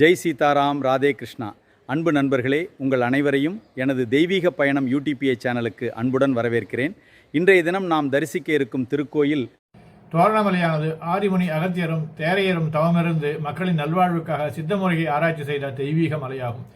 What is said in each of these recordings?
ஜெய் சீதாராம், ராதே கிருஷ்ணா. அன்பு நண்பர்களே, உங்கள் அனைவரையும் எனது தெய்வீக பயணம் யூடிபிஐ சேனலுக்கு அன்புடன் வரவேற்கிறேன். இன்றைய தினம் நாம் தரிசிக்க இருக்கும் திருக்கோயில் தோரணமலையானது ஆதிமுனி அகத்தியரும் தேரையரும் தவமிருந்து மக்களின் நல்வாழ்வுக்காக சித்த முறையை ஆராய்ச்சி செய்த தெய்வீக மலையாகும்.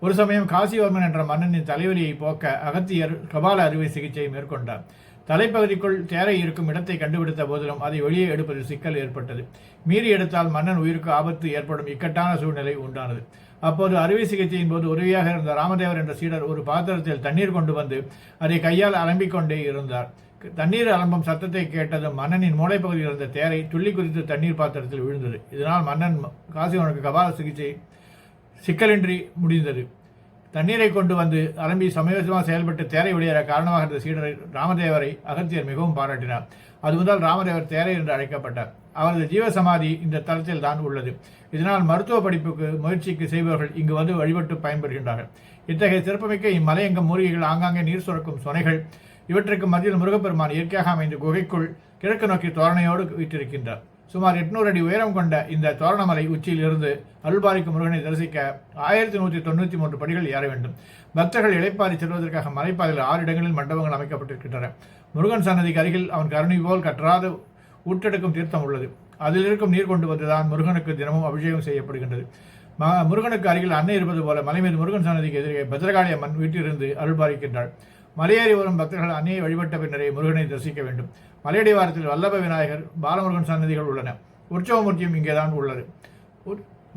ஒரு சமயம் காசிவர்மன் என்ற மன்னனின் தலைவலியை போக்க அகத்தியர் கபால அறுவை சிகிச்சை மேற்கொண்டார். தலைப்பகுதிக்குள் தேரை இருக்கும் இடத்தை கண்டுபிடித்த போதிலும் அதை வெளியே எடுப்பதில் சிக்கல் ஏற்பட்டது. மீறி எடுத்தால் மன்னன் உயிருக்கு ஆபத்து ஏற்படும் இக்கட்டான சூழ்நிலை உண்டானது. அப்போது அறுவை சிகிச்சையின் போது உதவியாக இருந்த ராமதேவர் என்ற சீடர் ஒரு பாத்திரத்தில் தண்ணீர் கொண்டு வந்து அதை கையால் அலம்பிக் கொண்டே இருந்தார். தண்ணீர் அலம்பும் சத்தத்தை கேட்டதும் மன்னனின் மூளைப்பகுதியில் இருந்த தேரை துள்ளி குதித்து தண்ணீர் பாத்திரத்தில் விழுந்தது. இதனால் மன்னன் காசிவனுக்கு கபால சிகிச்சை சிக்கலின்றி முடிந்தது. தண்ணீரை கொண்டு வந்து அலம்பி சமயோசிதமாக செயல்பட்டு தேரை வெளியேற காரணமாக இருந்த சீடரை ராமதேவரை அகத்தியர் மிகவும் பாராட்டினார். அது முதல் ராமதேவர் தேரை என்று அழைக்கப்பட்டார். அவரது ஜீவசமாதி இந்த தளத்தில் தான் உள்ளது. இதனால் மருத்துவ படிப்புக்கு முயற்சிக்கு செய்பவர்கள் இங்கு வந்து வழிபட்டு பயன்பெறுகின்றார்கள். இத்தகைய சிறப்புமிக்க இம்மலையங்கம் மூலிகைகள், ஆங்காங்கே நீர் சுரக்கும் சொனைகள், இவற்றுக்கு மத்தியில் முருகப்பெருமான் இயற்கையாக அமைந்த குகைக்குள் கிழக்கு நோக்கி தோரணையோடு வீற்றிருக்கின்றார். சுமார் 800 அடி உயரம் கொண்ட இந்த தோரணமலை உச்சியில் இருந்து அருள்பாலிக்கும் முருகனை தரிசிக்க 1193 படிகள் ஏற வேண்டும். பக்தர்கள் இளைப்பாரி செல்வதற்காக மலைப்பாதையில் 6 இடங்களில் மண்டபங்கள் அமைக்கப்பட்டிருக்கின்றன. முருகன் சன்னதிக்கு அருகில் அவன் கருணை போல் கற்றாத ஊற்றெடுக்கும் தீர்த்தம் உள்ளது. அதில் இருக்கும் நீர் கொண்டு வந்துதான் முருகனுக்கு தினமும் அபிஷேகம் செய்யப்படுகின்றது. முருகனுக்கு அருகில் அன்னை இருப்பது போல மலை மீது முருகன் சன்னதிக்கு எதிரே பத்ரகாளி அம்மன் வீட்டிலிருந்து அருள்பாலிக்கின்றாள். மலையேறி வரும் பக்தர்கள் அன்னையை வழிபட்ட பின்னரே முருகனை தரிசிக்க வேண்டும். மலையடிவாரத்தில் வல்லப விநாயகர், பாலமுருகன் சன்னதிகள் உள்ளன. உற்சவமூர்த்தியும் இங்கேதான் உள்ளது.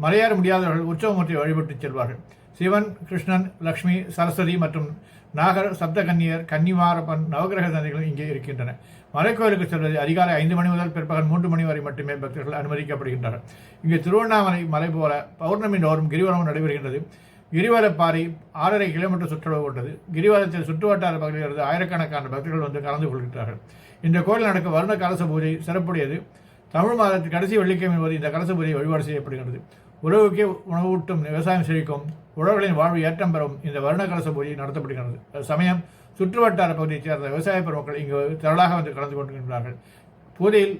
மலையேற முடியாதவர்கள் உற்சவமூர்த்தியை வழிபட்டு செல்வார்கள். சிவன், கிருஷ்ணன், லக்ஷ்மி, சரஸ்வதி மற்றும் நாகர், சப்தகன்னியர், கன்னிமாரப்பன் நவகிரக சன்னதிகளும் இங்கே இருக்கின்றன. மலைக்கோயிலுக்கு செல்வது அதிகாலை 5 மணி முதல் பிற்பகல் 3 மணி வரை மட்டுமே பக்தர்கள் அனுமதிக்கப்படுகின்றனர். இங்கே திருவண்ணாமலை மலை போல பௌர்ணமி தோறும் கிரிவலம் நடைபெறுகின்றது. கிரிவலப்பாறை 6.5 கிலோமீட்டர் சுற்றளவு கொண்டது. கிரிவலத்தில் சுற்றுவட்டார பகுதியிலிருந்து ஆயிரக்கணக்கான பக்தர்கள் வந்து கலந்து கொள்கிறார்கள். இந்த கோயில் நடக்கும் வருண கலச பூஜை சிறப்புடையது. தமிழ் மாதத்தின் கடைசி வெள்ளிக்கிழமை போது இந்த கலச பூஜை வழிபாடு செய்யப்படுகிறது. உழவுக்கே உணவூட்டும் விவசாயம் செழிக்கும், உழவர்களின் வாழ்வு ஏற்றம் பெறும் இந்த வருண கலச பூஜை நடத்தப்படுகிறது. சமயம் சுற்றுவட்டார பகுதியைச் சேர்ந்த விவசாய பெருமக்கள் இங்கு திரளாக வந்து கலந்து கொண்டிருக்கிறார்கள். பூஜையில்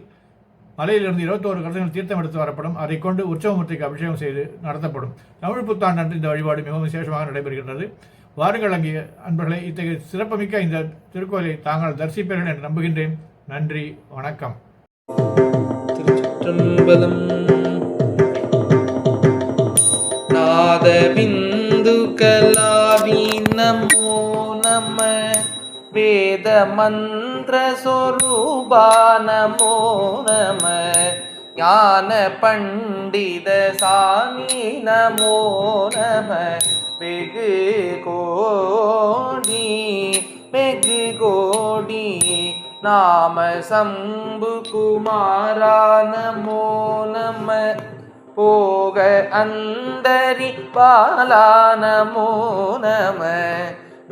மலையிலிருந்து 21 கலசங்கள் தீர்த்தம் எடுத்து வரப்படும். அதை கொண்டு உற்சவமூர்த்திக்கு அபிஷேகம் செய்து நடத்தப்படும். தமிழ் புத்தாண்டு அன்று இந்த வழிபாடு மிகவும் விசேஷமாக நடைபெறுகின்றது. வாருங்கள் அங்கே அன்பர்களை, இத்தகைய சிறப்புமிக்க இந்த திருக்கோயிலை தாங்கள் தரிசிப்பீர்கள் என்று நம்புகின்றேன். நன்றி, வணக்கம். திருச்சிற்றம்பலம். நாதபிந்து கலாவி நமோ நம, வேத மந்திர சொரூபா நமோ நம, ஞான பண்டித சாமி நமோ நம, வெகு கோடி வெகு கோடி நாம சம்பு குமாரா நமோ நம, போக அந்தரி பாலா நமோ நம,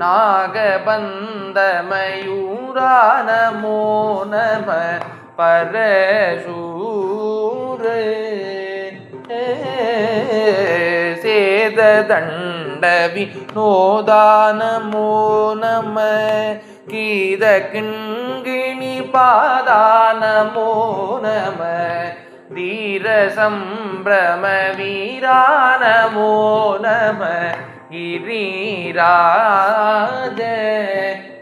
நாகபந்த மயூரா நமோ நம, பரசூர சேத தண்டவி நோதா நமோ நம, கீத கிண்கிணி பாதா நமோ நம, தீர சம்பிரம வீரா நமோ நம, கிரிராஜ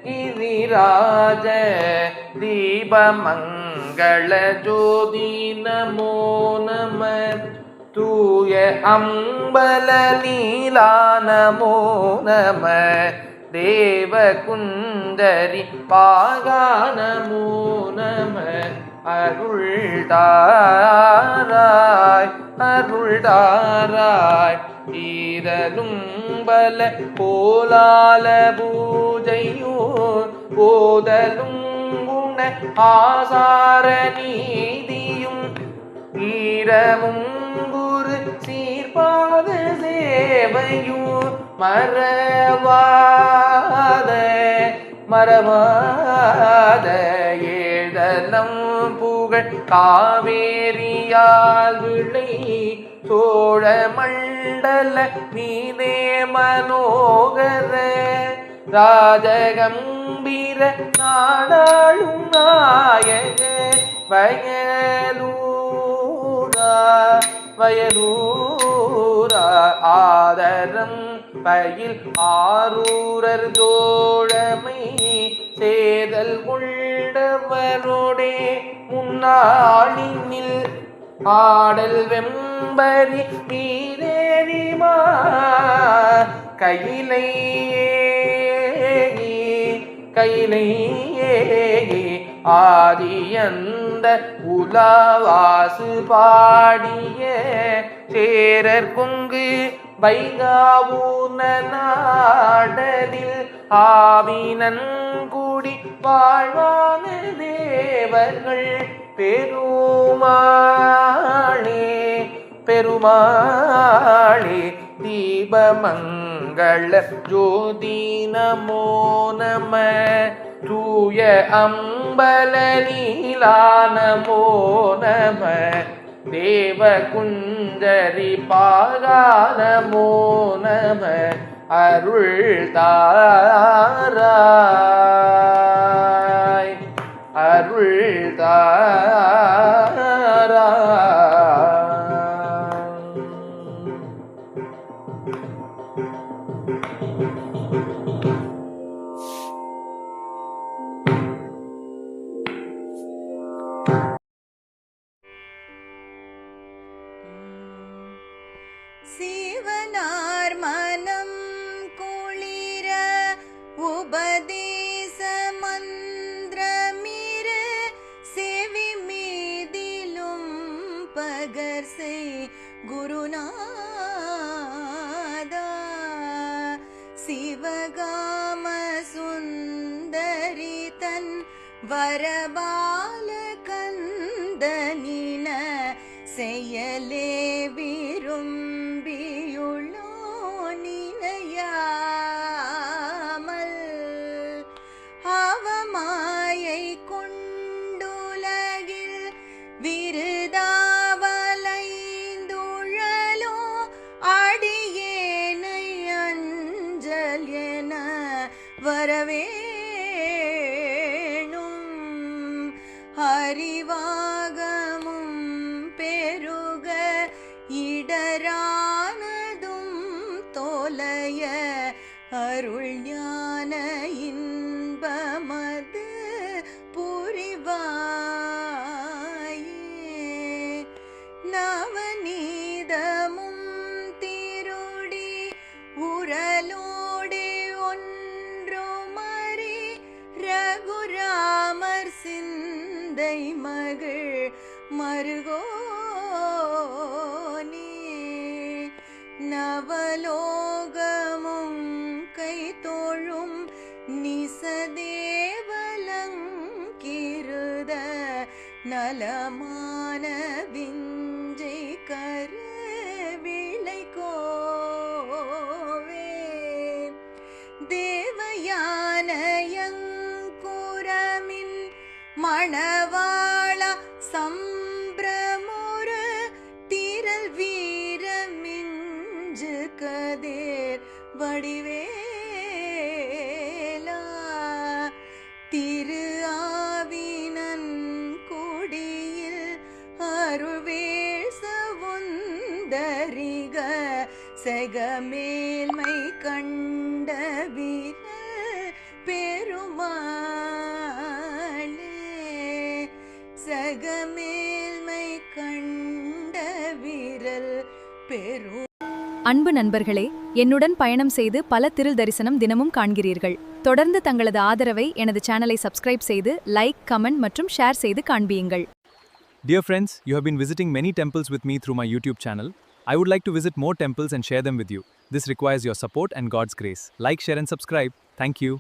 கிரிராஜ தீபமங்கள ஜோதி நமோ நம, தூய அம்பல நீலா நமோ நம, தேவ குந்தரி பாகா நமோ நம, அருள்தாராய் அருள்தாராய் ஈரலும் பல கோலால பூஜையோ போதலும் குண ஆசார நீதியும் ஈரமும் குரு சீர்பாத சேவையும் மறவாத மறவாத ஏதலம் புகழ் காவேரியால் விளை சோழ மண்டல நீதே மனோகர, ராஜகம்பீர நாடாளும் நாயக, வயலூரா வயலூர ஆதரம் பயில் ஆரூரர் தோழமை சேதல் கொண்டவரோடே முன்னாளினில் ஆடல் வெம்பரி மீதேறிமா கையிலை ஆதியந்த உலவாசு பாடிய சேரர் கொங்கு வைகாவூன நாடலில் ஆவினன் கூடி வாழ்வான தேவர்கள் பெருமாளே தீபமங்கள ஜோதி நமோ நம தூய அம்பலீலா நமோ நம தேவ குஞ்சரி பாகா நமோ நம அருள் தாராய் அருள் தாராய். சிவனார் மனம் குளிர உபதேச மந்திரமிரு செவி மீதிலும் பகர்சை குருநாதா சிவகாம சுந்தரி தன் வரபால கந்தனின செயலே விரும்பியுள்ளோ நினையாமல் அவமாயை கொண்டுலகில் விருதாவலைந்துழலோ அடியேனை அஞ்சல் என வரவேணும் அறிவாகமும் பெருக இடரானதும் தோலைய அருள் ஞான இன்பமது புரிவாயே நவநீதமும் திருடி உரலோடு ஒன்றுமறி ரகுராமர் சிந்தை மகள் மருகோனே நவலோகமும் கை தோழும் நிசதேவலங்கிருத நலமான விஞ்சை கரு விளைகோவே தேவயானயங்குரமின் மணவாள சம்பிரமுரு திரள் வீரமிஞ்சு கதேர் வடிவேலா திரு ஆவினன் குடியில் அருள்வேள் சவுந்தரிக செகமேல்மை கண்ட வீரல் பெருமாளே சகமேல்மை கண்ட வீரல் பெரு. அன்பு நண்பர்களே, என்னுடன் பயணம் செய்து பல திரு தரிசனம் தினமும் காண்கிறீர்கள். தொடர்ந்து தங்களது ஆதரவை எனது சேனலை சப்ஸ்கிரைப் செய்து லைக், கமெண்ட் மற்றும் ஷேர் செய்து காண்பியுங்கள். Dear friends, you have been visiting many temples with me through my YouTube channel. I would like to visit more temples and share them with you. This requires your support and God's grace. Like, share and subscribe. Thank you.